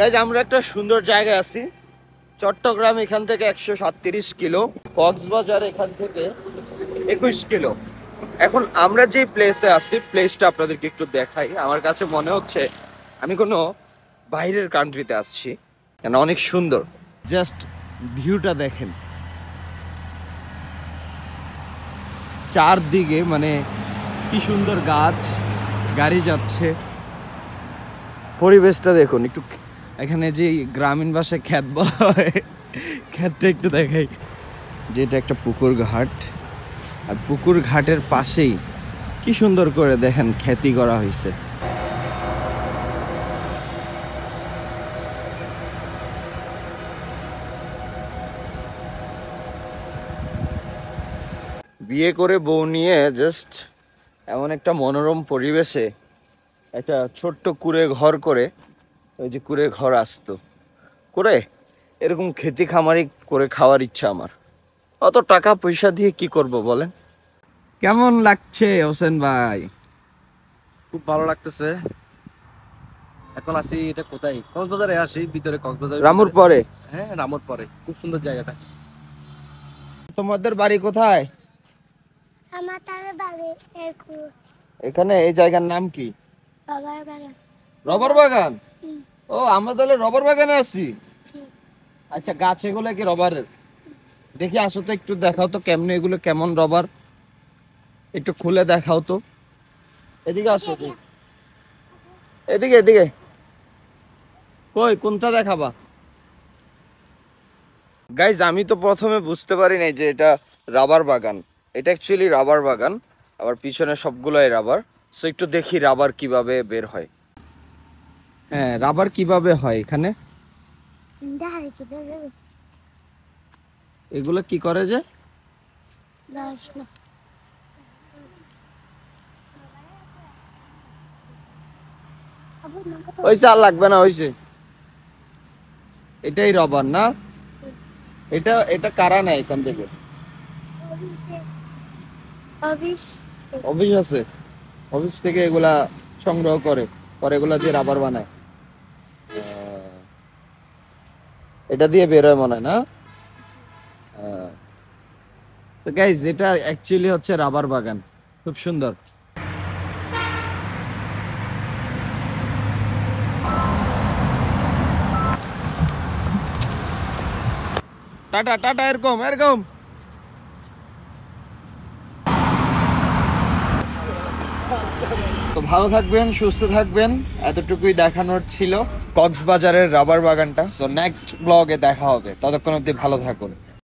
Guys আমরা একটা সুন্দর জায়গায় আছি। চট্টগ্রাম এখান থেকে 137 কিলো, কক্সবাজার এখান থেকে 21 কিলো। এখন আমরা যে প্লেসে আছি, প্লেসটা আপনাদেরকে একটু দেখাই। আমার কাছে মনে হচ্ছে আমি কোনো বাইরের কান্ট্রিতে আসছি, কেন অনেক সুন্দর। জাস্ট ভিউটা দেখেন, চারদিকে মানে কি সুন্দর গাছ, গাড়ি যাচ্ছে, পরিবেশটা দেখুন একটু। এখানে যে গ্রামীণ ভাষায় ক্ষেত বলা হয়, ক্ষেতটা একটু দেখাই। যেটা একটা পুকুর ঘাট, আর পুকুর ঘাটের পাশেই কি সুন্দর করে দেখেন খেতি করা হয়েছে। বিয়ে করে বউ নিয়ে জাস্ট এমন একটা মনোরম পরিবেশে একটা ছোট্ট কুঁড়ে ঘর করে, ওই যে কুঁড়ে ঘর আসতো করে এরকম খেতি খামারি করে খাওয়ার ইচ্ছা আমার। অত টাকা পয়সা দিয়ে কি করব বলেন? কেমন লাগছে হোসেন ভাই? খুব ভালো লাগতেছে। এখন আসি এটা কোথায়, কক্সবাজারে আসি, ভিতরে কক্সবাজার, রামুর পরে। হ্যাঁ রামুর পরে, খুব সুন্দর জায়গাটা। তোমাদের বাড়ি কোথায়? আমাদের বাড়ি এখানে। এই জায়গার নাম কি? রবার বাগান। রবার বাগান? ও, আমরা তাহলে রবার বাগানে আছি। আচ্ছা, গাছ এগুলো কি রবারের? দেখি, আসো তো একটু দেখাও তো কেমনে এগুলো, কেমন রবার, একটু খুলে দেখাও তো। এদিকে আসো, এদিকে এদিকে। কই, কোনটা দেখাবা? গাইজ, আমি তো প্রথমে বুঝতে পারি নাই যে এটা রাবার বাগান। এটা অ্যাকচুয়ালি রাবার বাগান, আবার পিছনে সবগুলোই রাবার। সো একটু দেখি রাবার কিভাবে বের হয়। হ্যাঁ, রাবার কিভাবে হয় এখানে? এগুলো কি করে যে? ওইসে আর লাগবে না, হইছে। এটাই রবার না? এটা এটা কারা নেয় এখান থেকে? অফিস আছে, অফিস থেকে এগুলা সংগ্রহ করে, পরে এগুলা দিয়ে রাবার বানায়। এটা দিয়ে বের হয় মনে হয় না? তো গাইজ, এটা অ্যাকচুয়ালি হচ্ছে রাবার বাগান, খুব সুন্দর। টাটা টাটা, এরকম এরকম। তো ভালো থাকবেন, সুস্থ থাকবেন, এতটুকুই দেখানোর ছিল কক্সবাজারের রাবার বাগানটা। সো নেক্সট ব্লগে দেখা হবে, ততক্ষণ অবধি ভালো থাকুন।